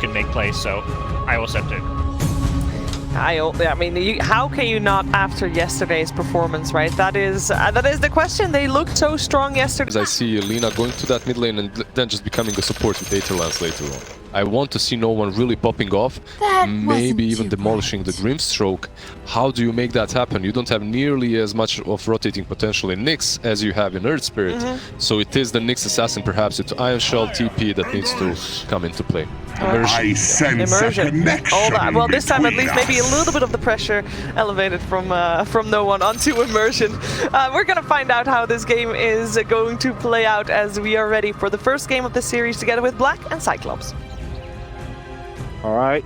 can make plays, so I will accept it. I mean, how can you not after yesterday's performance, right? That is the question. They looked so strong yesterday. As I see Lina going to that mid lane and then just becoming a support with data lance later on. I want to see no one really popping off, maybe even demolishing the Grimstroke. How do you make that happen? You don't have nearly as much of rotating potential in Nyx as you have in Earth Spirit. So it is the Nyx assassin, perhaps it's Iron Shell TP that needs to come into play. I sense a connection. All that. Well, this time at between least maybe a us. little bit of the pressure elevated from no one onto immersion. We're gonna find out how this game is going to play out as we are ready for the first game of the series together with Black and Cyclops. Alright,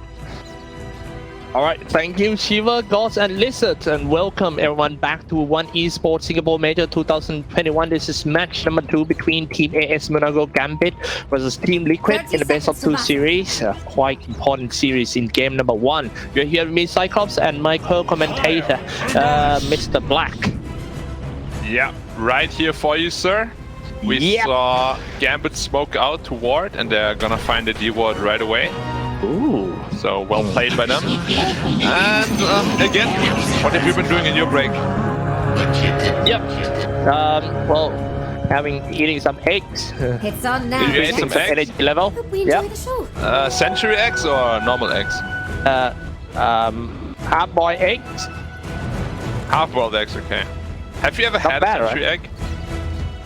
thank you Shiva, Gods and Lizard, and welcome everyone back to One Esports Singapore Major 2021. This is match number 2 between Team AS Monaco Gambit versus Team Liquid in the best of 2 series. Quite important series in game number 1. You're here with me, Cyclops, and my co-commentator, Mr. Black. Yeah, right here for you, sir. We saw Gambit smoke out to ward, and they're gonna find the D-ward right away. Ooh. So well played by them. And again, what have you been doing in your break? Yep. Well, eating some eggs. It's on now. You ate some eggs? Energy level. Hope we enjoy the show. Century eggs or normal eggs? Half-boiled eggs. Half-boiled eggs, okay. Have you ever had bad, a century right? egg?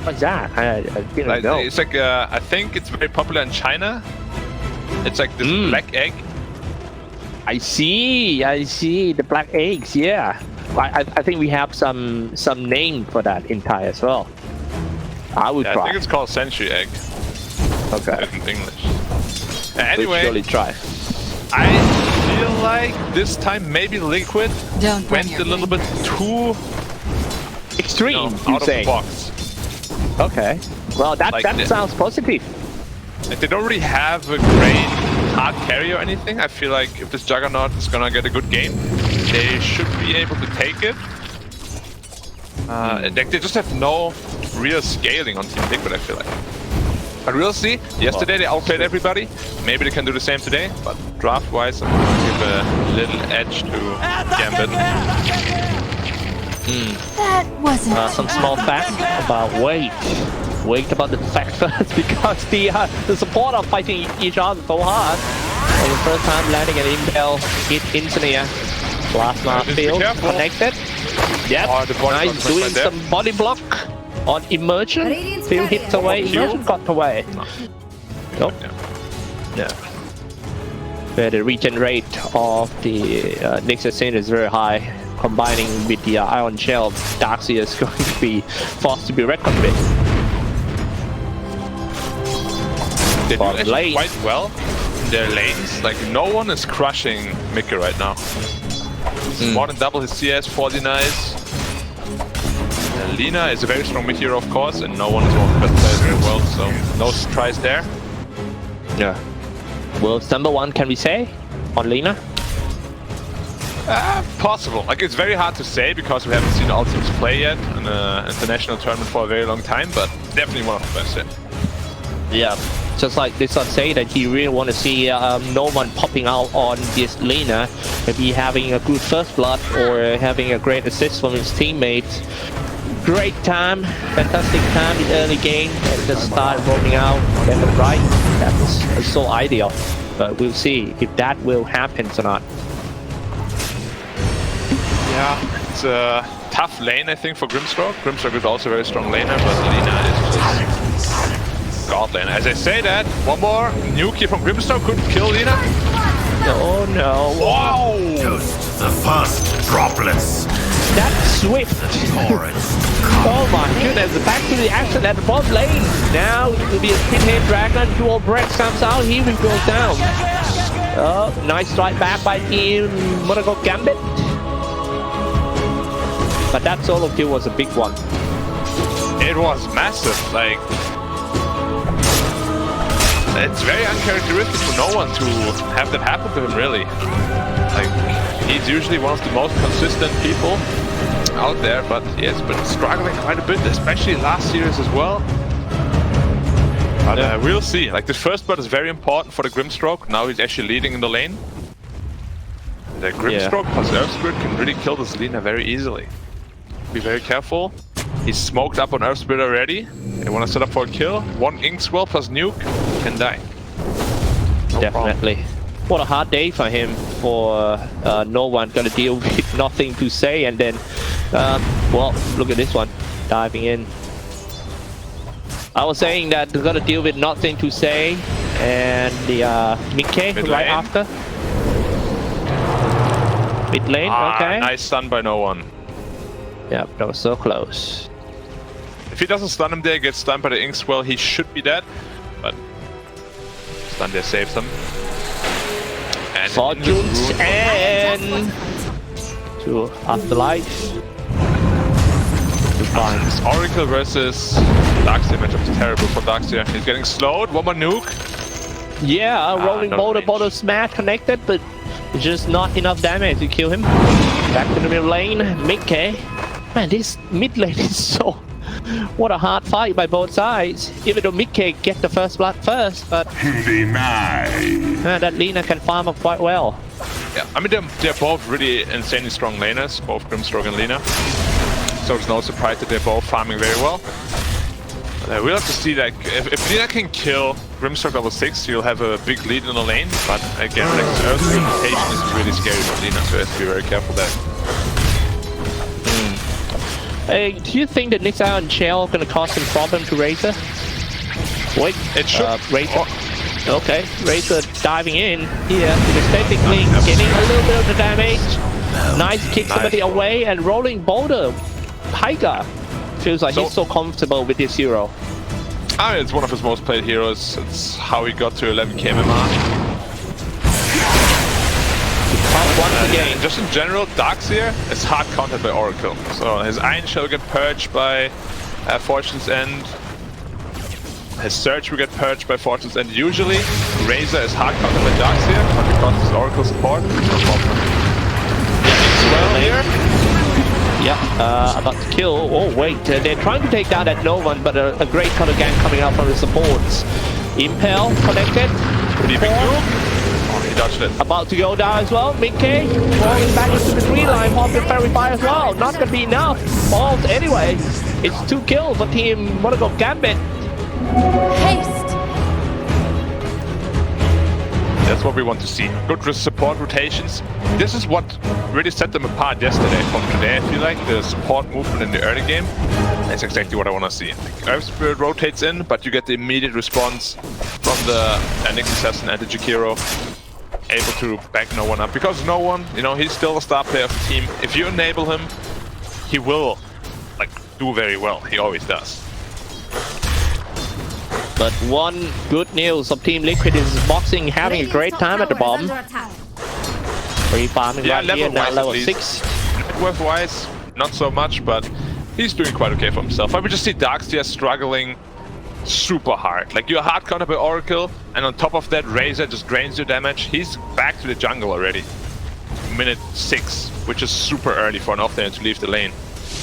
What's that? I didn't know. It's like, I think it's very popular in China. It's like this black egg. I see the black eggs. Yeah, I think we have some name for that in Thai as well. I would try. I think it's called century egg. Okay. In English. Anyway, surely try. I feel like this time maybe Liquid went a little bit too extreme. out of the box. Okay. Well, that Like sounds positive. Like they don't really have a great hard carry or anything. I feel like if this Juggernaut is gonna get a good game, they should be able to take it. Like they just have no real scaling on Team Liquid, I feel like. But we'll see. Yesterday they outplayed everybody. Maybe they can do the same today. But draft-wise, I'm gonna give a little edge to Gambit. That wasn't Some small fact about weight. Wait about the fact first, because the support are fighting each other so hard. For the first time landing an Impel hit Engineer. Plasma field connected. Yep, nice, doing some body block on Immersion. Field hits away, Immersion got away. Nope. Yeah. Where the regen rate of the Nyx Assassin is very high. Combining with the Iron Shell, Darkseer is going to be forced to be reckoned with. They do actually quite well in their lanes. Like no one is crushing Mika right now. More than double his CS, 40 nice. Lina is a very strong mid hero, of course, and no one is one of the best players very well, so no tries there. Yeah. World's number 1, can we say, on Lina? Possible. Like it's very hard to say because we haven't seen all teams play yet in an international tournament for a very long time, but definitely one of the best. Yeah. Just like this one say that he really want to see no one popping out on this Lina, maybe having a good first blood or having a great assist from his teammates. Great time, fantastic time in early game, and just start rolling out left and right. That's so ideal, but we'll see if that will happen or not. Yeah, it's a tough lane, I think, for Grimstroke. Grimstroke is also a very strong laner, but Lina is just god laner. As I say that, one more nuke here from Grimstroke could kill Lina. Oh no! Wow! Just the first droplets. That's swift! Oh my goodness, back to the action at the bottom lane. Now it will be a spin-head dragon, dual breath comes out, he will go down. Oh, nice strike back by Team Monaco Gambit. But that solo kill was a big one. It was massive, like... It's very uncharacteristic for no one to have that happen to him, really. Like, he's usually one of the most consistent people out there, but he has been struggling quite a bit, especially last series as well. But we'll see. Like, the first blood is very important for the Grimstroke. Now he's actually leading in the lane. The Grimstroke plus Earth Spirit can really kill this Lina very easily. Be very careful. He's smoked up on Earth Spirit already. They want to set up for a kill. One Inkswell plus nuke can die. Definitely. What a hard day for him. For no one gonna deal with nothing to say, and then, well, look at this one diving in. I was saying that they're gonna deal with nothing to say, and the Mickey right after. Mid lane, okay. Nice stun by no one. Yeah, that was so close. If he doesn't stun him there, gets stunned by the Inkswell, he should be dead. But stun there saves him. And Fortunes and to Afterlife. Fine. This Oracle versus Darkseer matchup is terrible for Darkseer. He's getting slowed. One more nuke. Yeah, rolling boulder smash connected, but just not enough damage to kill him. Back to the mid lane, Mickey. Man, this mid lane is so... What a hard fight by both sides. Even though Mickey get the first blood first, but... that Lina can farm up quite well. Yeah, I mean, they're both really insanely strong laners, both Grimstroke and Lina. So it's no surprise that they're both farming very well. But we'll have to see, like, if Lina can kill Grimstroke level 6, you'll have a big lead in the lane. But again, like, Earth rotation is really scary for Lina, so you have to be very careful there. Do you think that Nixar and Shell are going to cause some problem to Razor? Wait, it should. Razor. Okay, Razor diving in here to the static link, getting a little bit of the damage. Nice kick somebody away and rolling boulder. Tiger feels like he's so comfortable with this hero. I mean, it's one of his most played heroes. It's how he got to 11k MMR. Once again, just in general, Darkseer is hard countered by Oracle. So his Iron Shell will get purged by Fortune's End. His Surge will get purged by Fortune's End. Usually, Razor is hard countered by Darkseer, but because it's Oracle support, it's no problem. Well here. Yeah, about to kill. Oh wait, they're trying to take down that no one, but a great color gang coming out from the supports. Impel connected. He dodged it. About to go down as well. Mickey falling back into the green line. Popping Fairy Fire as well. Not gonna be enough. Falls anyway. It's 2 kills for team Monaco Gambit. Haste. That's what we want to see. Good support rotations. This is what really set them apart yesterday from today. I feel like the support movement in the early game. That's exactly what I want to see. Like, Earth Spirit rotates in, but you get the immediate response from the Nyx Assassin and the Jakiro. Able to back no one up. Because no one, you know, he's still a star player of the team. If you enable him, he will, like, do very well. He always does. But one good news of Team Liquid is Boxing having a great time at the bomb. Free farming right here, now level 6. Network-wise, not so much, but he's doing quite okay for himself. I would just see Darkseer struggling super hard. Like, you're hard countered by Oracle, and on top of that, Razor just drains your damage. He's back to the jungle already. Minute 6, which is super early for an offlaner to leave the lane.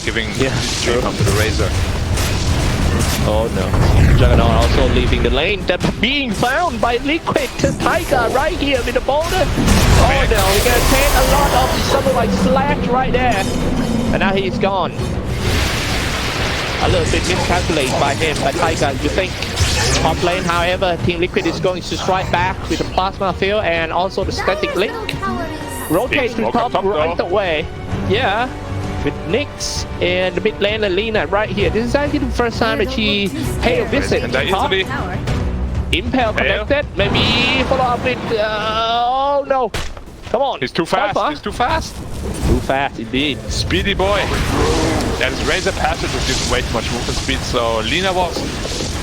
Giving the up to the Razor. Oh no. Juggernaut also leaving the lane. They're being found by Liquid to Tiger right here with the boulder. Oh no, we're gonna take a lot of something like Slash right there. And now he's gone. A little bit miscalculated by him, by Tiger. You think top lane, however, Team Liquid is going to strike back with the Plasma Field and also the Static Link. Rotate to top right away. Yeah. With Nyx and the mid lane and Lina right here. This is actually the first time that she paid a visit to top. Impel connected. Maybe follow up with... oh no. Come on. He's too fast. He's too fast. Too fast indeed. Speedy boy. Yeah, this Razor passive is giving way too much movement speed, so Lina was...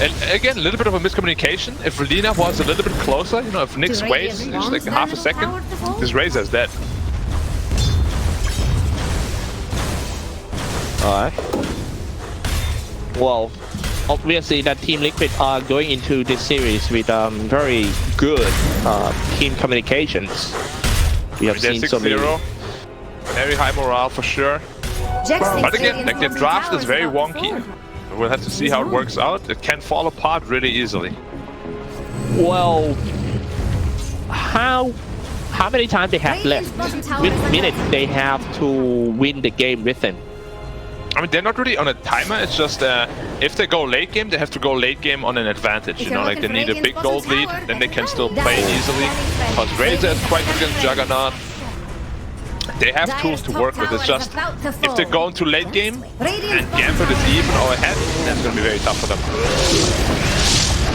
And again, a little bit of a miscommunication. If Lina was a little bit closer, you know, if Nyx waits just like half a second, this Razor is dead. Alright. Well, obviously that Team Liquid are going into this series with very good team communications. We have seen so many. Very high morale for sure. But again, like, the draft is very wonky. We'll have to see how it works out. It can fall apart really easily. Well, how many times they have left? Which minute they have to win the game with them? I mean, they're not really on a timer. It's just if they go late game, they have to go late game on an advantage. You know, like they need a big gold lead, then they can still play easily. Because Razor is quite good against Juggernaut. They have tools to work with. It's just if they go into late game and Gambit is even or ahead, that's going to be very tough for them.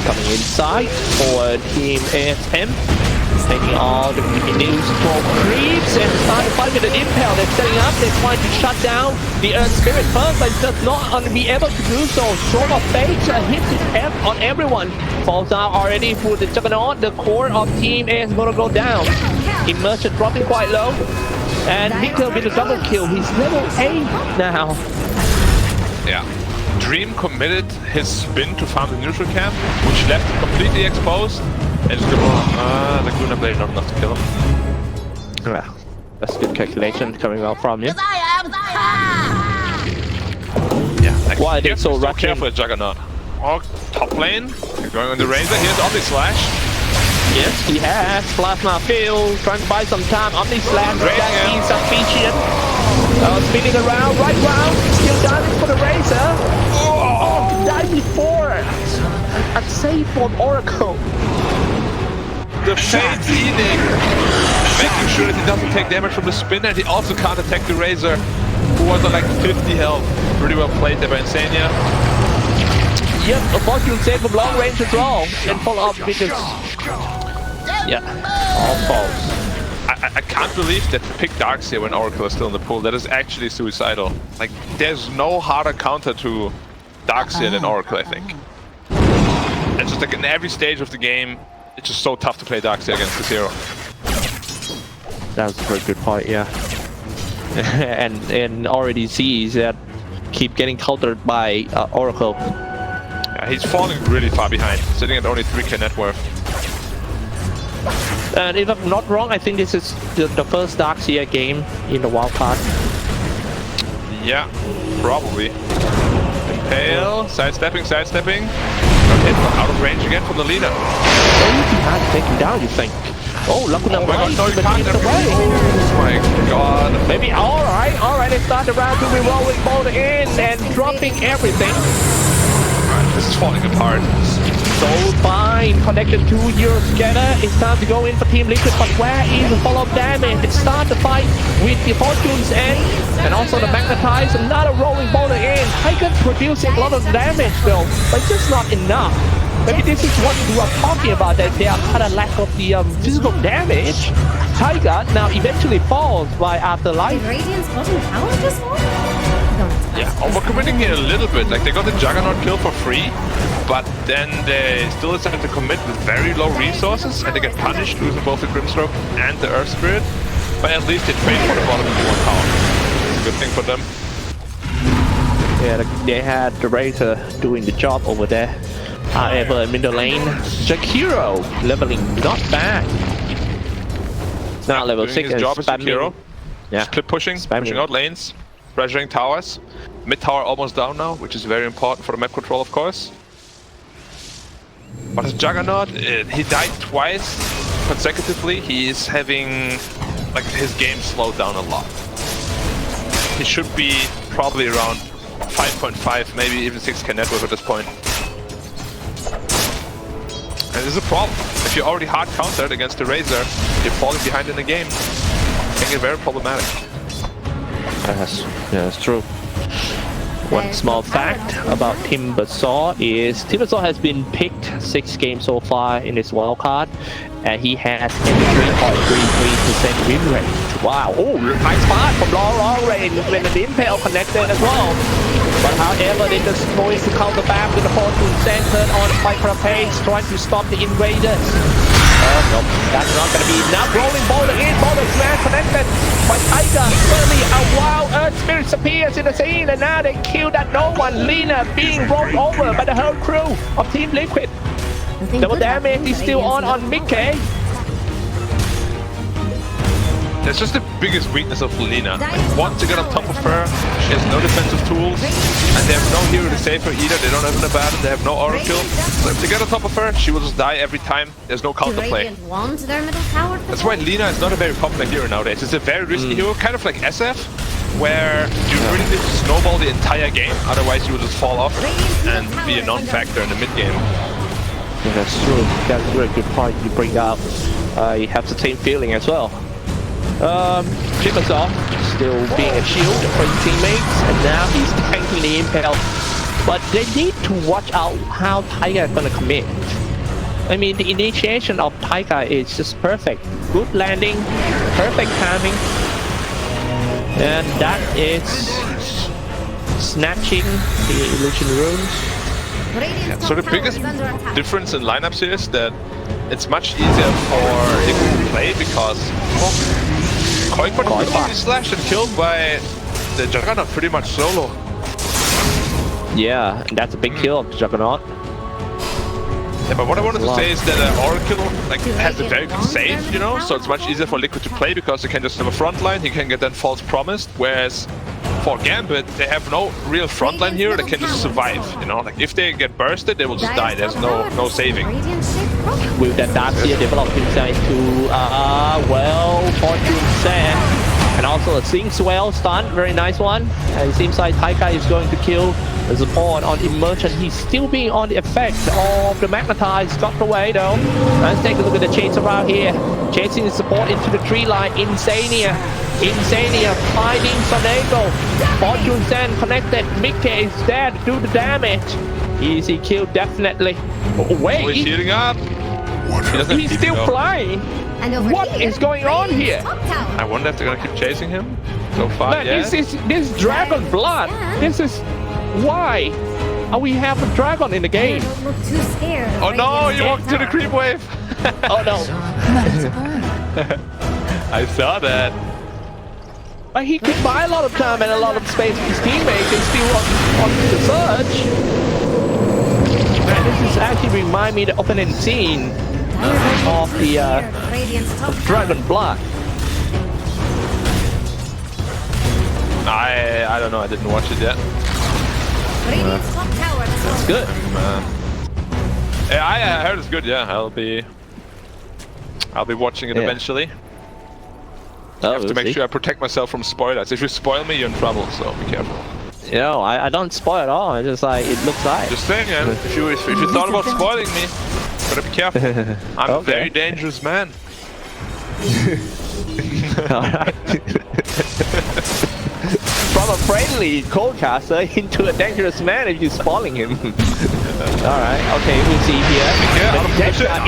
Coming inside for Team ASM. Taking all the news for creeps and starting to fight with an impel. They're setting up, they're trying to shut down the Earth Spirit first, but just not going to be able to do so. Stroke of Fate hits his F on everyone. Falls out already for the Juggernaut. The core of Team A is going to go down. Immersion dropping quite low. And Mikkel with a double kill. He's level 8 now. Yeah. Dream committed his spin to farm the neutral camp, which left him completely exposed. And just go, Laguna Blade not enough to kill him. Yeah, that's good calculation coming out from him. Yeah, like, why are they so rushing? Careful with Juggernaut. Oh, top lane. They're going on the Razor. Here's Omni Slash. Yes, he has. Plasma Field, trying to buy some time. Omni Slash, Jackie, sufficient. Spinning around, right round. Still diving for the Razor. Oh, died before. A save from Oracle. The Fate's Edict, making sure that he doesn't take damage from the spin, and he also can't attack the Razor, who was on like 50 health. Pretty well played there by Insania. Yep, a fortune save from long range as well. And follow up with this. Yeah, all false. I can't believe that they picked Darkseer when Oracle is still in the pool. That is actually suicidal. Like, there's no harder counter to Darkseer than Oracle, I think. It's just like in every stage of the game, it's just so tough to play Darkseer against this hero. That's a very good point, yeah. and already sees that keep getting countered by Oracle. Yeah, he's falling really far behind, sitting at only 3k net worth. And if I'm not wrong, I think this is the first Darkseer game in the wildcard. Yeah, probably. Impale, sidestepping. Okay, out of range again from the leader. Maybe he had to take him down, you think? Oh, Laguna Blade, no, you can't. Oh my god. Maybe, alright, they start the round to be rolling boulder in and dropping everything. Alright, this is falling apart. So fine, connected to your scanner. It's time to go in for Team Liquid, but where is the follow-up damage? It starts the fight with the Fortune's end and also the Magnetize. Another rolling boulder in. Tiger's producing a lot of damage though, but just not enough. Maybe this is what we are talking about, that they are kind of lack of the physical damage. Tiger now eventually falls by Afterlife. Radiant's bottom tower just won? Yeah, overcommitting here a little bit. Like, they got the Juggernaut kill for free, but then they still decided to commit with very low resources, and they get punished losing both the Grimstroke and the Earth Spirit. But at least they trade for the bottom of one tower. It's a good thing for them. Yeah, they had the Razor doing the job over there. However, in middle lane, Jakiro leveling not bad. Now level doing 6 his is job as Jakiro. Yeah, Just clip pushing out lanes, pressuring towers. Mid tower almost down now, which is very important for the map control, of course. But his Juggernaut, he died twice consecutively. He is having, like, his game slowed down a lot. He should be probably around 5.5, maybe even 6k net worth at this point. And this is a problem. If you're already hard countered against the Razor, you're falling behind in the game. It can get very problematic. Yeah, that's true. One small fact about Timbersaw is Timbersaw has been picked 6 games so far in this wildcard, and he has 23.33% win rate. Wow, oh, nice spot from long range when the Impale connected as well. But however, they just going to counter back with the Fortune centered on Spike Pace, trying to stop the invaders. Nope, that's not going to be enough. Rolling boulder in, boulder smash connected by Tiger. Suddenly a wild Earth Spirit appears in the scene, and now they kill that no one. Lina being rolled over by the whole crew of Team Liquid. Double damage is still on Mickey. That's just the biggest weakness of Lina. Like, once they get on top of her, she has no defensive tools, and they have no hero to save her either. They don't have an Abaddon, they have no Oracle. So if they get on top of her, she will just die every time. There's no counterplay. That's why Lina is not a very popular hero nowadays. It's a very risky hero, kind of like SF, where you really need to snowball the entire game, otherwise you will just fall off and be a non-factor in the mid-game. Yeah, that's true. That's a very good point you bring up. I have the same feeling as well. Jimmersoft still being a shield for his teammates, and now he's tanking the Impel. But they need to watch out how Tiger is gonna commit. I mean, the initiation of Tiger is just perfect. Good landing, perfect timing. And that is snatching the illusion runes. Yeah, so the biggest difference in lineups here is that it's much easier for Liquid to play because Koikman was only slashed and killed by the Juggernaut pretty much solo. Yeah, and that's a big kill of the Juggernaut. Yeah, but what I wanted to say is that Oracle has a very good save, you know, so it's much easier for Liquid to play because they can just have a front line, he can get then false promised, whereas for Gambit, they have no real frontline hero that can just survive, you know, like if they get bursted, they will just die, there's no saving. Will that Darkseer develop himself into, well, Fortune Sand, and also a Sing Swell stun, very nice one, and it seems like Taika is going to kill the support on Immersion. He's still being on the effect of the Magnetize, got away though. Let's take a look at the chase around here, chasing the support into the tree line. Insania finding Sonego. Fortune Sand connected. Mickey is dead. Do the damage. Easy kill, definitely. Oh, wait, he's healing up. He's still flying. What is going on here? I wonder if they're gonna keep chasing him so far. Man, yeah. this is Dragon Blood. This is why we have a dragon in the game. Look too scared. Oh no, you walked to the creep wave. Oh no. I saw that. But he could buy a lot of time and a lot of space for his teammates and still on the surge. Man, this is actually remind me of the opening scene of the of Dragon Blood. I don't know, I didn't watch it yet. That's good. Yeah, I heard it's good, yeah. I'll be watching it eventually. I have to make sure I protect myself from spoilers. If you spoil me, you're in trouble, so be careful. No, I don't spoil at all. It's just like, it looks like. Just saying, man, if you thought about spoiling me, better be careful. I'm a very dangerous man. Alright. From a friendly coldcaster into a dangerous man if you're spoiling him. Alright, okay, we'll see here.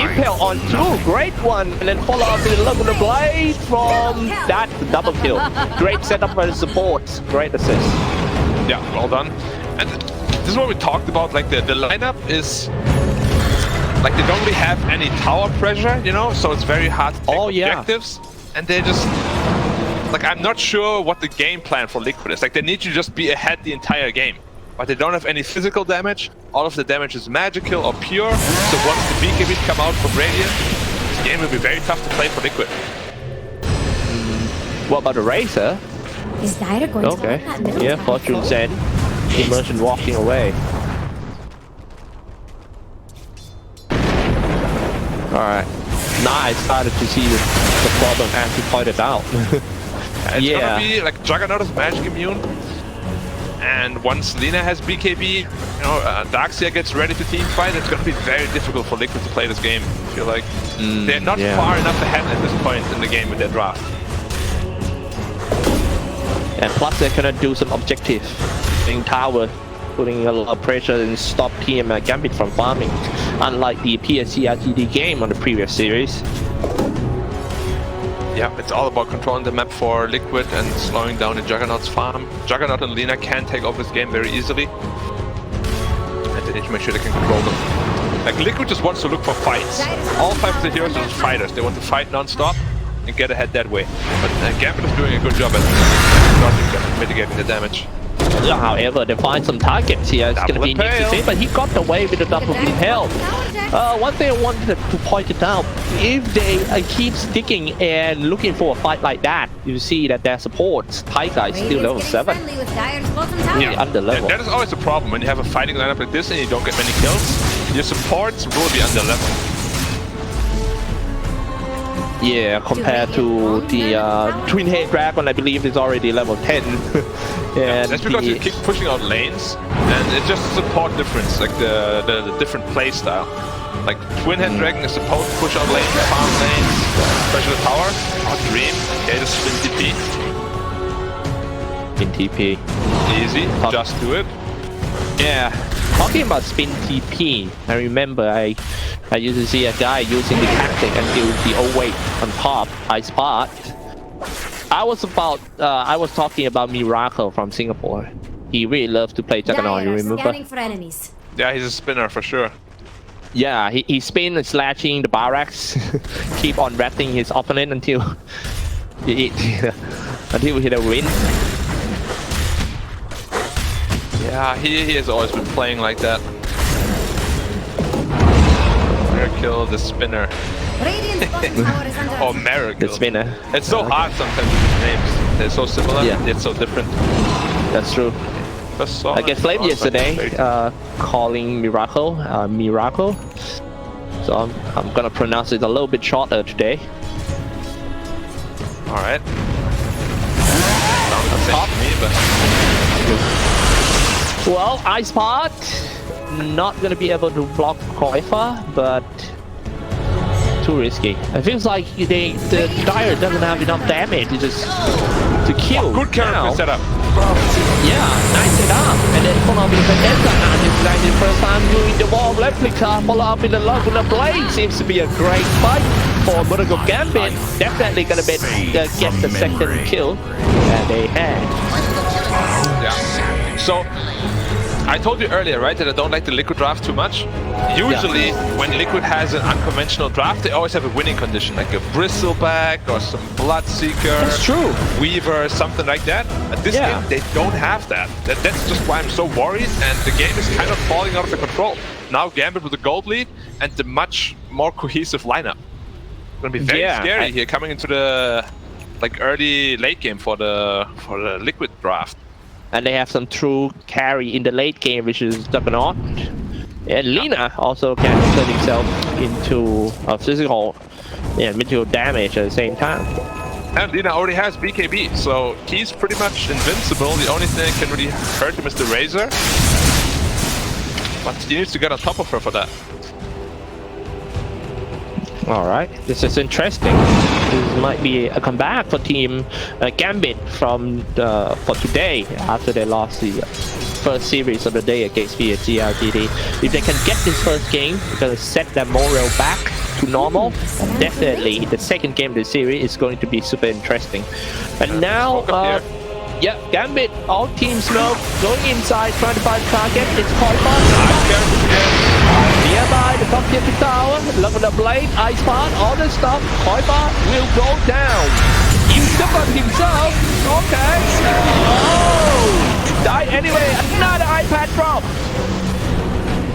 Impel on 2, great one, and then follow up with a look of the blade from that double kill. Great setup for the support, great assist. Yeah, well done. And this is what we talked about, like the lineup is like they don't really have any tower pressure, you know, so it's very hard to take objectives. And they just like, I'm not sure what the game plan for Liquid is. Like, they need to just be ahead the entire game. But they don't have any physical damage. All of the damage is magical or pure. So once the BKB come out from Radiant, this game will be very tough to play for Liquid. What about the Razor? Is Dire going to okay. that middle Yeah, tower Fortune control? Zen. Immersion walking away. Alright. Now I started to see the problem as you pointed out. It's gonna be like Juggernaut is magic immune, and once Lina has BKB, you know, Darkseer gets ready to team fight. It's gonna be very difficult for Liquid to play this game. I feel like they're not far enough ahead at this point in the game with their draft. And plus they're gonna do some objective in tower, putting a lot of pressure and stop Team Gambit from farming, unlike the PSC RTD game on the previous series. Yeah, it's all about controlling the map for Liquid and slowing down the Juggernaut's farm. Juggernaut and Lina can take over this game very easily. And they need to make sure they can control them. Like, Liquid just wants to look for fights. All 5 of the heroes are just fighters. They want to fight non-stop and get ahead that way. But Gambit is doing a good job at mitigating the damage. However, they find some targets here. It's going to be interesting, but he got away with a double impale. One thing I wanted to point it out, if they keep sticking and looking for a fight like that, you see that their supports, Tiger is still level 7. Really under level. That is always a problem when you have a fighting lineup like this and you don't get many kills. Your supports will be under level. Yeah, compared to the Twin Head Dragon, I believe is already level 10. And that's because you keep pushing out lanes, and it's just a support difference, like the different play style. Like Twin Head Dragon is supposed to push out lanes, farm lanes, special power. Oh, Dream, okay, the spin TP. In TP. Easy, just do it. Yeah. Talking about spin TP, I remember I used to see a guy using the tactic until the 08 on top, I spot. I was talking about Miracle from Singapore. He really loves to play Juggernaut, you remember? For enemies. Yeah, he's a spinner for sure. Yeah, he spin and slashing the barracks, keep on ratting his opponent until he hit a win. Yeah, he has always been playing like that. Miracle the spinner. Or Miracle. The spinner. It's so hard sometimes with the names. They're so similar, yet so different. That's true. I get flamed yesterday calling Miracle, Miracle. So I'm gonna pronounce it a little bit shorter today. Alright. Sounds the same to me, but... Well, Ice Pot, not gonna be able to block Koifa, but too risky. It feels like the Dire doesn't have enough damage to kill. Good character setup. Yeah, nice setup. And then follow up with the Vendetta, and it's like the first time doing the wall replica, follow up with the Love with the Blade. Seems to be a great fight for Monaco Gambit. Definitely gonna get the second kill that they had. Yeah. So, I told you earlier, right, that I don't like the Liquid draft too much. Usually, when Liquid has an unconventional draft, they always have a winning condition, like a Bristleback or some Bloodseeker. That's true. Weaver, something like that. At this game, they don't have that. That's just why I'm so worried, and the game is kind of falling out of control. Now Gambit with the gold lead and the much more cohesive lineup. It's gonna be very scary here coming into the early late game for the Liquid draft. And they have some true carry in the late game, which is Juggernaut. And Lina also can turn himself into a physical and mental damage at the same time. And Lina already has BKB, so he's pretty much invincible. The only thing that can really hurt him is the Razor. But he needs to get on top of her for that. Alright, this is interesting. This might be a comeback for Team Gambit from for today after they lost the first series of the day against PSG LTD. If they can get this first game, it's going to set their morale back to normal. Definitely, the second game of the series is going to be super interesting. And now, Gambit, all team smoke, going inside, trying to find target. It's Koifa. Nearby the top tier tower, look at the blade, Ice Part, all this stuff. Koifa will go down. You took on himself. Okay. Oh! Die anyway. Another iPad drop.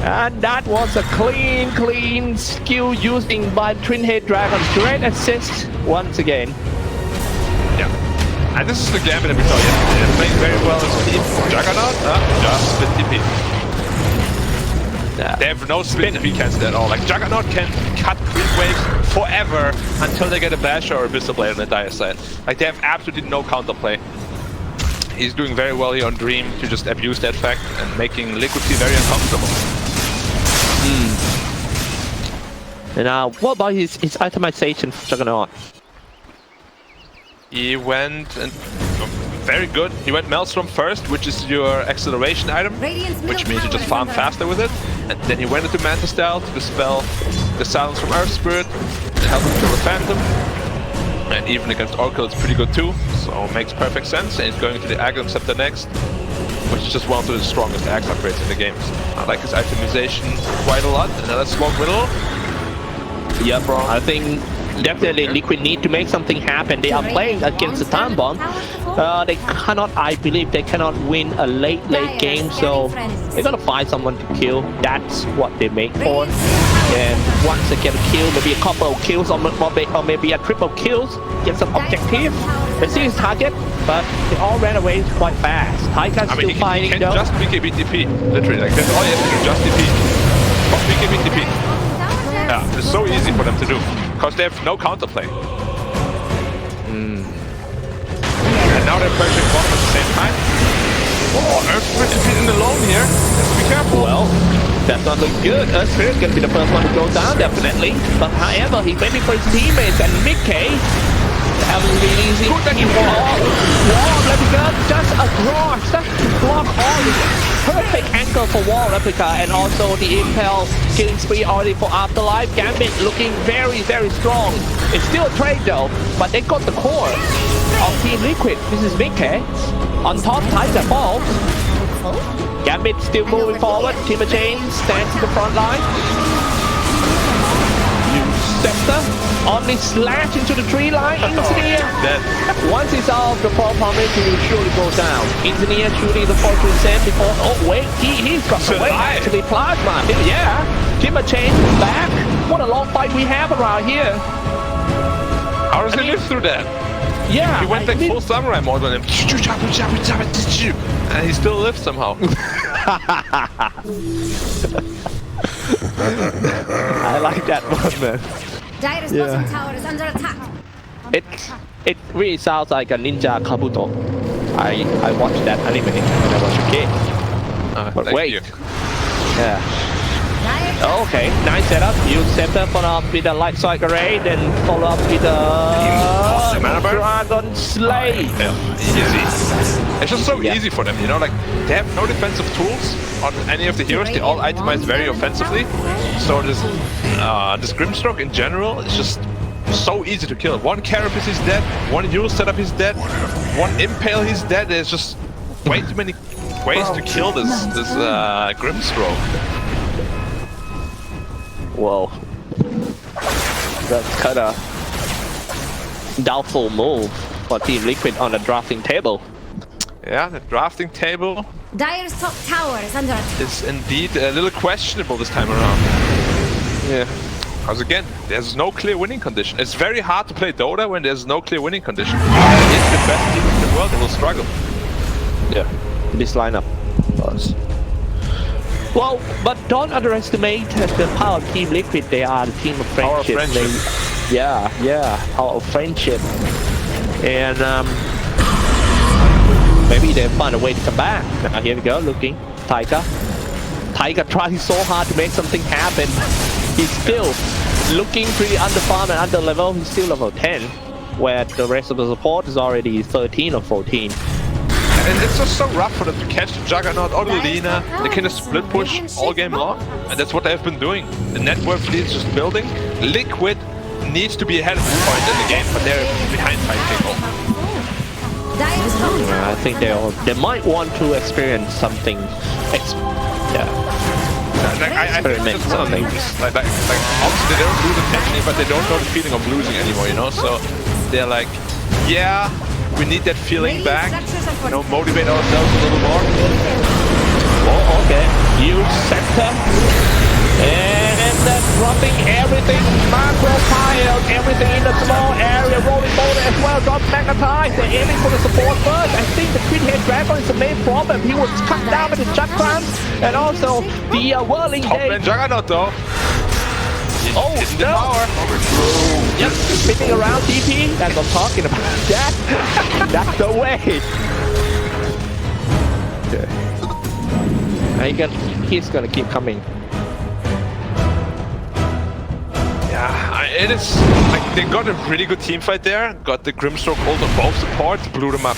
And that was a clean skill using by Twin Head Dragon. Great assist once again. Yeah. And this is the Gambit that we saw yesterday. They're playing very well as a team. Juggernaut, just spin TP. They have no spin TP cancel at all. Like Juggernaut can cut creep waves forever until they get a Basher or a Pistol Blade on the Dire side. Like they have absolutely no counterplay. He's doing very well here on Dream to just abuse that fact and making Liquid feel very uncomfortable. And what about his itemization for Juggernaut? He went very good. He went Maelstrom first, which is your acceleration item, which means you just farm faster with it. And then he went into Manta Style to dispel the silence from Earth Spirit and help him kill the Phantom. And even against Oracle, it's pretty good too, so it makes perfect sense. And he's going to the Aghanim Scepter next, which is just one of the strongest axe upgrades in the game. So I like his itemization quite a lot. Another Smoke Riddle. Yeah, bro. I think definitely Liquid need to make something happen. They are playing against the time bomb. They cannot, I believe they cannot win a late game, so they're gonna find someone to kill. That's what they make for. And once they get a kill, maybe a couple of kills or maybe a triple kills, get some objective. They see his target, but they all ran away quite fast. Taika's still fighting he can though. just BKB TP, literally, like that's all you have to do, just TP. Just BKB TP. Yeah, it's so easy for them to do, because they have no counterplay. And now they're pressuring bottom at the same time. Oh, Earthspirit is hitting alone here. Let's be careful. Well, that's not looking good. Earthspirit's gonna be the first one to go down, definitely. But however, he's waiting for his teammates, and Mickey haven't been easy. He wall replica just across, just to block all the perfect angle for wall replica, and also the impel killing spree already for Afterlife. Gambit looking very, very strong. It's still a trade though, but they got the core of Team Liquid. This is Mickey. On top, Tiger falls. Gambit still moving forward. Timber Chain stands in the front line. Scepter only slash into the tree line. Engineer. Once he's out of the problem, he will surely go down. Engineer shooting the 4% before. Oh wait, he's got away. Actually, Plasma. Yeah. Timber Chain back. What a long fight we have around here. How does he live through that? Yeah. He went like full samurai mode on him. And he still lives somehow. I like that one, man. Dire's bottom tower is under attack. It really sounds like a Ninja Kabuto. I watched that anime when I was a kid. But wait. Yeah. Okay, nice setup. Use Scepter follow up with a light strike array, then follow up with a Dragon Slay. Yeah, easy. It's just so easy for them, you know, like they have no defensive tools on any of the heroes. They all itemize very offensively. So this Grimstroke in general is just so easy to kill. One Carapace is dead, one Yule setup is dead, one Impale he's dead. There's just way too many ways to kill this Grimstroke. Whoa. That's kind of doubtful move for Team Liquid on the drafting table. Yeah, the drafting table Dire's top tower is under attack. is indeed a little questionable this time around. Yeah. Because again, there's no clear winning condition. It's very hard to play Dota when there's no clear winning condition. It's the best team in the world that will struggle. Yeah. This lineup was. Well, but don't underestimate the power of Team Liquid. They are the team of friendship. Power of friendship. Power of friendship. And maybe they find a way to come back. Now here we go, looking. Taika trying so hard to make something happen. He's still looking pretty underfarmed and under level. He's still level 10, where the rest of the support is already 13 or 14. And it's just so rough for them to catch the Juggernaut or the Lina. They can just split push all game long, and that's what they've been doing. The net worth lead is just building. Liquid needs to be ahead of this point in the game, but they're behind 5 people. I think they might want to experience something. I think it's something. Like obviously they don't lose intentionally, but they don't know the feeling of losing anymore, you know. So they're like, yeah, we need that feeling back. You know, motivate ourselves a little more. Oh, okay. Use Scepter. And dropping everything. Macro pile, everything in the small area. Rolling boulder as well. Drop magnetize. They're aiming for the support first. I think the Crit Head Dragon is the main problem. He was cut down by the Chakram. And also the Whirling Top Day. lane Juggernaut though. Oh, the power. Yep, spinning around TP. That's what I'm talking about. That's the way. Okay. He's gonna keep coming. Yeah, it is like they got a really good team fight there. Got the Grimstroke ult on both supports, blew them up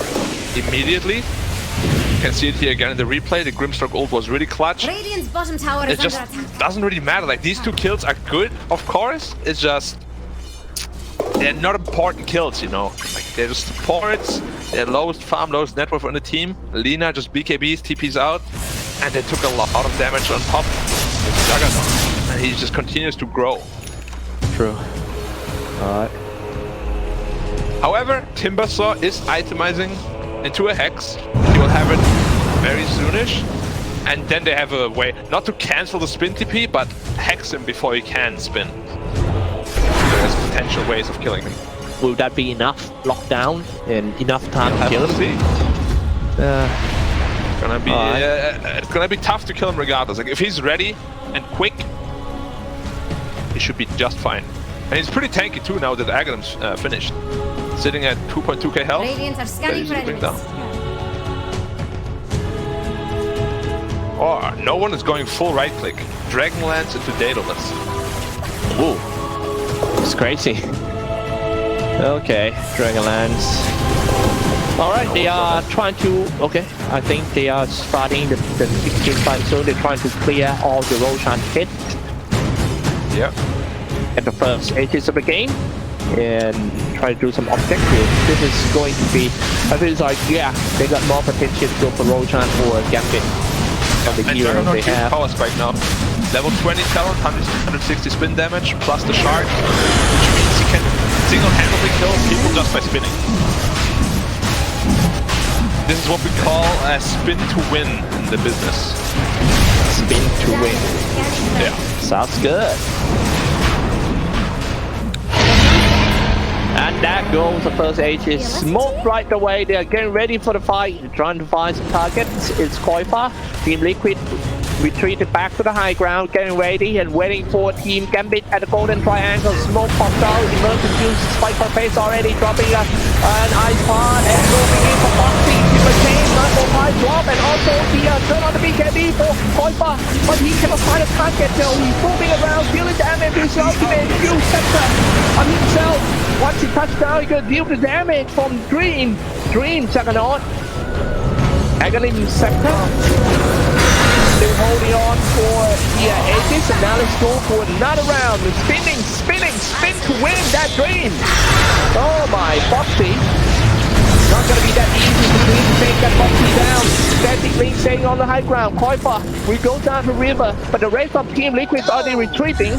immediately. You can see it here again in the replay. The Grimstroke ult was really clutch. Radiant's bottom tower is It just under attack. doesn't really matter. Like these 2 kills are good, of course. It's just they're not important kills, you know. Like they're just supports. They're lowest farm, lowest net worth on the team. Lina just BKBs, TPs out, and they took a lot of damage on top with Juggernaut, and he just continues to grow. True. Alright. However, Timbersaw is itemizing into a Hex. He will have it very soonish. And then they have a way, not to cancel the spin TP, but Hex him before he can spin. There's potential ways of killing him. Will that be enough lockdown and enough time to kill him? See. It's gonna be tough to kill him regardless. Like if he's ready and quick, he should be just fine. And he's pretty tanky too now that Aghanim's finished. Sitting at 2.2k health. Radiant are scanning for enemies. Oh, no one is going full right click. Dragonlance into Daedalus. Whoa. It's crazy. Okay, Dragonlance. Alright, they are trying to... Okay, I think they are starting the team fight soon. They're trying to clear all the Roshan hit. Yep. At the first stages of the game. And try to do some objectives. This is going to be... I think it's like, yeah, they got more potential to go for Roshan or Gambit. The hero they have. Power spike now. Level 20 talent, 160 spin damage, plus the shard, which means he can single-handedly kill people just by spinning. This is what we call a spin to win in the business. Spin to win. Yeah. Sounds good. And that goes the first Aegis. Smoke right away. They are getting ready for the fight. They're trying to find some targets. It's Koifa. Team Liquid retreated back to the high ground, getting ready and waiting for Team Gambit at the golden triangle. Smoke popped out. Emergent use spike for face already, dropping an ice pod and moving in for Foxy. The chain, number 5 drop, and also the turn on the BKB for Koifa. But he cannot find a target though. He's moving around, dealing damage with his ultimate. Huge scepter on himself. Once he touched down, he could deal the damage from Dream Juggernaut. Aghanim Scepter. Still holding on for the Aegis, and now let's go for another round. Spinning, spin to win that Dream. Oh my, Foxy. Not gonna be that easy for Dream to take that Foxy down. Static Link staying on the high ground. Koifa, we go down the river, but the rest of Team Liquid are they retreating.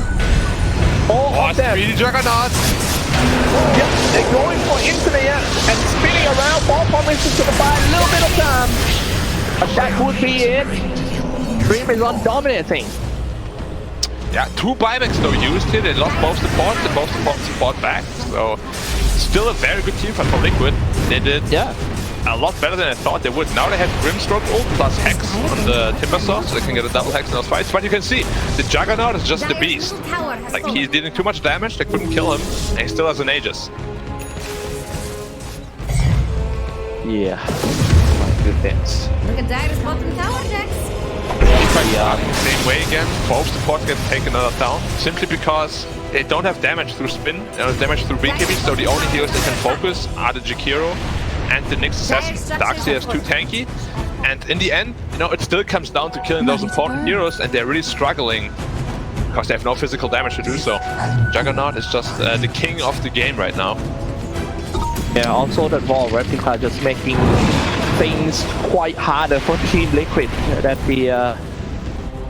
All of them. Speedy Juggernaut. Yep, they're going for Infinite and spinning around. Ball promises to buy a little bit of time. But that would be it. Dream is on dominating. Yeah, 2 buybacks though used here. They lost both supports and both supports support back. So still a very good team from Liquid. They did a lot better than I thought they would. Now they have Grimstroke ult plus Hex on the Timbersaw, so they can get a double Hex in those fights. But you can see, the Juggernaut is just the beast. Like, he's dealing too much damage, they couldn't kill him, and he still has an Aegis. Yeah. My goodness. Look at Dire's bottom tower, Dex. Same way again, both supports get taken down, simply because they don't have damage through spin, they don't have damage through BKB, so the only heroes they can focus are the Jakiro and the Nyx Assassin. Darkseer is too tanky, and in the end, you know, it still comes down to killing those important heroes, and they're really struggling because they have no physical damage to do so. Juggernaut is just the king of the game right now. Yeah, also that Wall Replica just making things quite harder for Team Liquid. That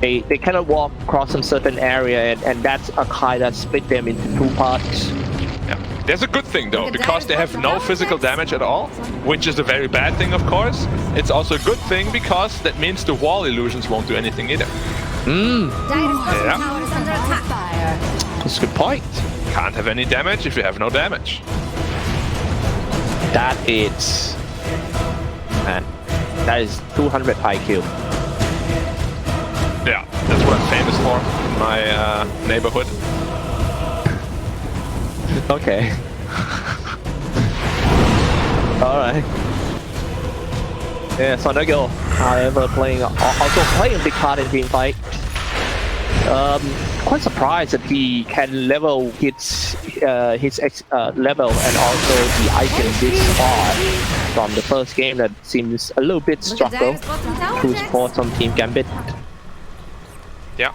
they cannot walk across some certain area, and that's a kind that split them into 2 parts. Yeah. There's a good thing though, because they have no physical damage at all, which is a very bad thing of course. It's also a good thing because that means the wall illusions won't do anything either. Yeah. That's a good point. Can't have any damage if you have no damage. That is... Man, that is 200 IQ. Yeah, that's what I'm famous for in my neighborhood. Okay. Alright. Yeah, Sonago, however, also playing a big part in team fight. Quite surprised that he can level his level and also the item this far from the first game that seems a little bit struggle to support some Team Gambit. Yeah.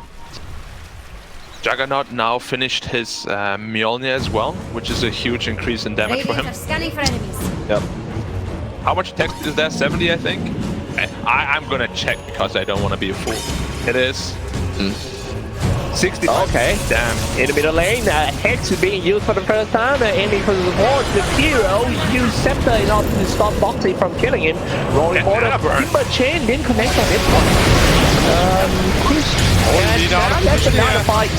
Juggernaut now finished his Mjolnir as well, which is a huge increase in damage for him. Yep. How much text is there? 70, I think? I'm gonna check because I don't want to be a fool. It is 60. Okay. Damn. In the middle lane, Hex is being used for the first time, aiming for the support. The hero used Scepter in order to stop Boxy from killing him. Rolling order, Timber Chain didn't connect on this one. And that's another fight.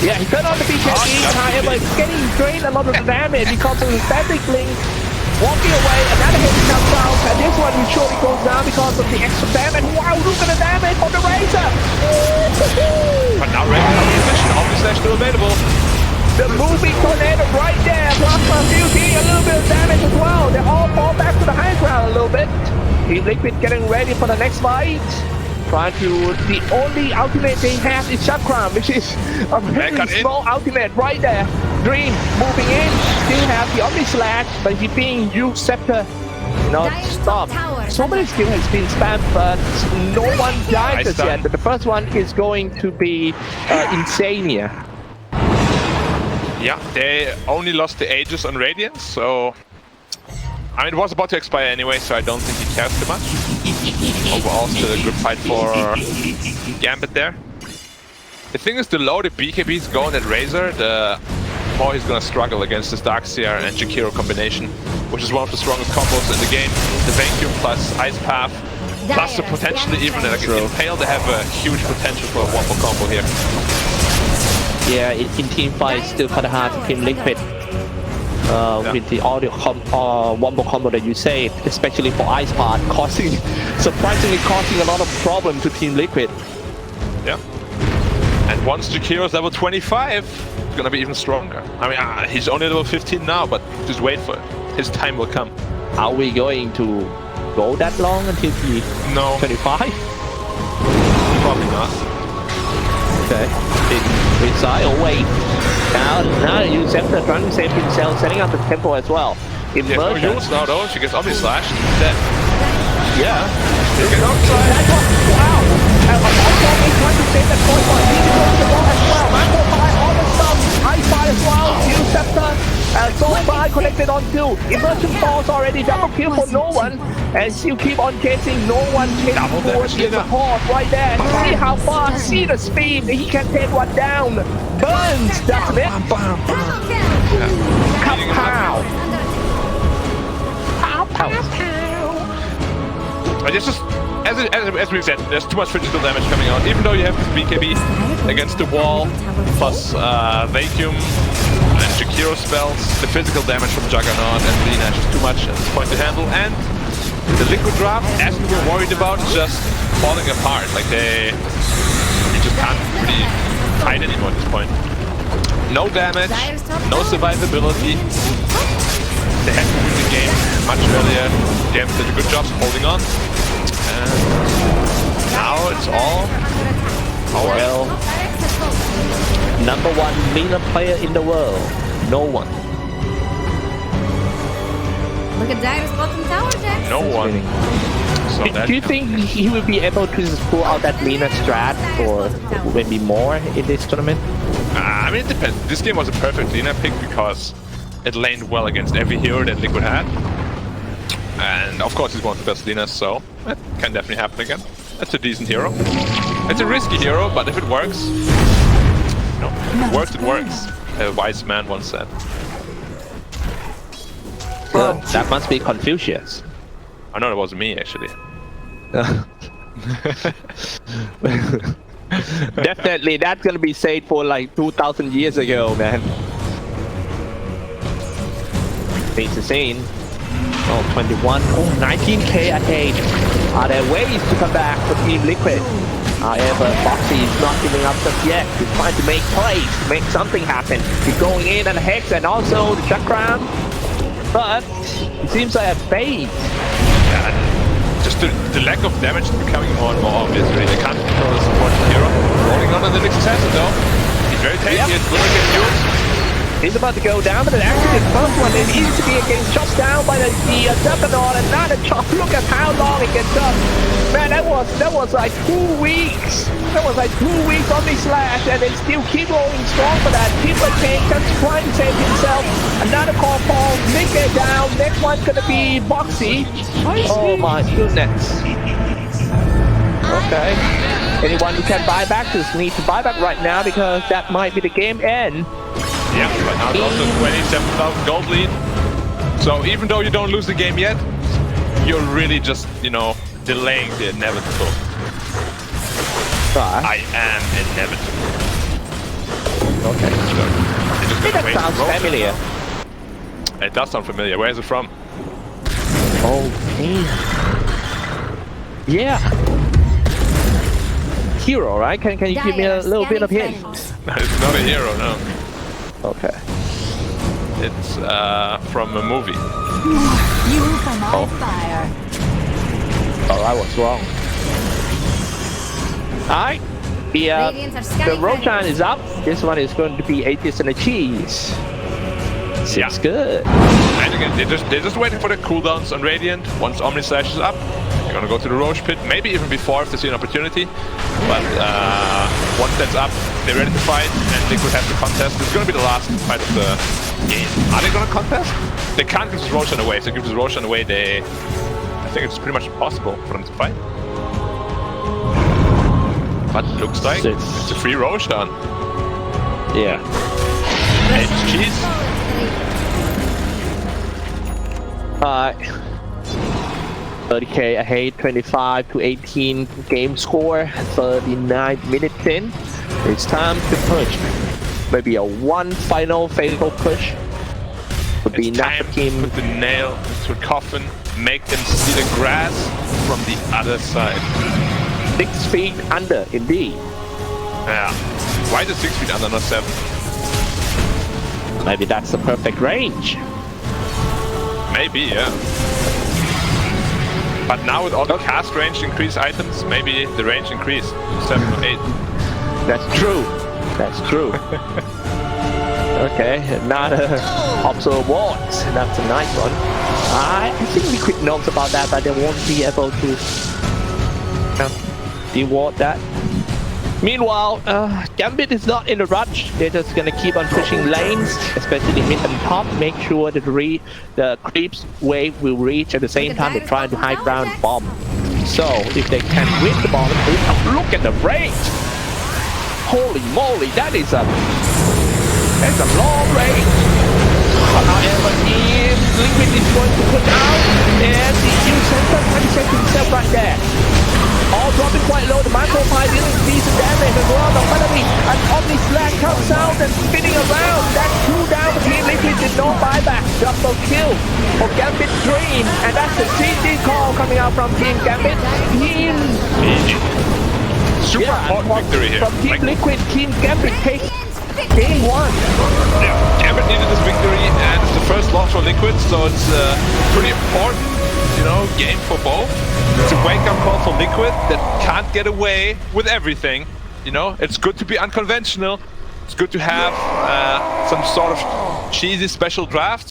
Yeah, he turned on the BKB, however, it's getting drained a lot of the damage because of the static link. Walking away, another hit comes out, and this one will surely goes down because of the extra damage. Wow, look at the damage from the Razor! But now Omni-Slash still available. The moving tornado right there, Plasma Beauty, a little bit of damage as well. They all fall back to the high ground a little bit. Team Liquid getting ready for the next fight. Trying to, the only ultimate they have is Chakram, which is a very small ultimate right there. Dream moving in, still have the Omni-Slash, but he being used Scepter, stop. So many skills has been spammed, but no one died as yet. But the first one is going to be Insania. Yeah, they only lost the Aegis on Radiance, so... I mean, it was about to expire anyway, so I don't think he cares too much. Overall, still a good fight for Gambit there. The thing is, the lower the BKBs go on that Razor, the more he's gonna struggle against this Darkseer and Jakiro combination, which is one of the strongest combos in the game. The Vacuum plus Ice Path, plus the potentially even like Impale, they have a huge potential for a wombo combo here. Yeah, in team fight, still kind of hard to Team Liquid. With the audio wombo combo that you say, especially for Ice Path, surprisingly causing a lot of problem to Team Liquid. Yeah. And once Jakiro's level 25, it's gonna be even stronger. I mean, he's only level 15 now, but just wait for it. His time will come. Are we going to go that long until he's 25? Probably not. Okay. Inside, oh wait. Now you Scepter trying to save himself, setting up the tempo as well. Immersion. No use now though, she gets Omni-Slash. Dead. Yeah. Wow! He's trying to save that point for he goes the ball as well. Monaco fire all the stuff. Ice fire as well. Use Scepter. Soul fire connected on two. Immersion falls already. Double kill for no one. And still keep on chasing. No one chasing towards the support right there. And see how fast, see the speed. He can take one down. Burns, doesn't it? Pow! But it's just, as we said, there's too much physical damage coming out. Even though you have this BKB against the wall, plus Vacuum and Jakiro spells, the physical damage from Juggernaut and Lenash is too much at this point to handle. And the Liquid draft, as we were worried about, is just falling apart. Like they just can't really fight anymore at this point. No damage, no survivability. They had to win the game much earlier. Gambit did a good job holding on. And now it's all well. #1 Mina player in the world. No one. Look at Dyer's bottom tower, Jax. No one. So do you think he will be able to pull out that Mina strat or maybe more in this tournament? I mean, it depends. This game was a perfect Lina pick because it laned well against every hero that Liquid had. And of course he's one of the best Linas, so it can definitely happen again. That's a decent hero. It's a risky hero, but if it works, if it works, it works. A wise man once said. Well, that must be Confucius. I know it wasn't me, actually. Definitely, that's gonna be said for like 2,000 years ago, man. Face the scene. Oh, 21. Oh, 19k ahead. Are there ways to come back for Team Liquid? However, Boxy is not giving up just yet. He's trying to make plays, to make something happen. He's going in and Hex and also the Chakram. But it seems like a fade. Yeah, just the lack of damage is becoming more and more obvious. Really. They can't control the support hero. Rolling on the Elixir Assassin though. He's very tanky. It's going to get used. He's about to go down, but actually the first one is easy to be again chopped down by the Juggernaut, and not a chop. Look at how long it gets up. Man, that was like 2 weeks. That was like 2 weeks on the slash, and they still keep rolling strong for that. Timber Chain just trying to save himself. Another call fall, Nick it down. Next one's gonna be Boxy. Oh my goodness. Okay. Anyone who can buy back just need to buy back right now because that might be the game end. Yeah, but now it's also 27,000 gold lead. So even though you don't lose the game yet, you're really just, you know, delaying the inevitable. Right. I am inevitable. Okay. Just That sounds familiar. It does sound familiar. Where is it from? Okay. Yeah. Hero, right? Can you give me a little bit of hint? No, it's not a hero, no. Okay. It's from a movie. You from my fire. Oh, I was wrong. Alright. Radiants are The scanning Roshan is up. This one is going to be Atheist and a Cheese. Seems good. And again, they're just waiting for the cooldowns on Radiant. Once Omni Slash is up, they're gonna go to the Roche Pit. Maybe even before if they see an opportunity. But once that's up, they're ready to fight, and they could have the contest. It's gonna be the last fight of the game. Are they gonna contest? They can't give this Roshan away. If they give this Roshan away, I think it's pretty much impossible for them to fight. But it looks like it's a free Roshan. Yeah. It's cheese. 30k ahead, 25 to 18 game score, 39 minutes in. It's time to push. Maybe a one final fatal push. Would be It's enough time for to team. put the nail into a coffin, make them see the grass from the other side. 6 feet under, indeed. Yeah. Why is it 6 feet under, not 7? Maybe that's the perfect range. Maybe, yeah. But now with all the cast range increase items, maybe the range increase to 7 or 8. That's true. That's true. Okay, another Opso Awards. That's a nice one. I think Liquid knows about that, but they won't be able to reward that. Meanwhile, Gambit is not in a rush. They're just gonna keep on pushing lanes, especially mid and top. Make sure that the creeps wave will reach at the same time. They're trying to high ground bomb. So if they can win the ball, look at the range. Holy moly, that's a long range. However, if Liquid is going to put out, and the U-Center can check himself right there. All dropping quite low. The micro pie dealing decent damage as well. The finally, an Omni Slash comes out and spinning around. That's 2 down. Team Liquid did no buyback. Double kill for Gambit Dream. And that's the GG call coming out from Team Gambit. Super important victory here. From Team Liquid, Team Gambit takes game 1. Yeah, Gambit needed this victory, and it's the first loss for Liquid, so it's pretty important, you know, game for both. It's a wake-up call for Liquid that can't get away with everything. You know, it's good to be unconventional. It's good to have some sort of cheesy special draft.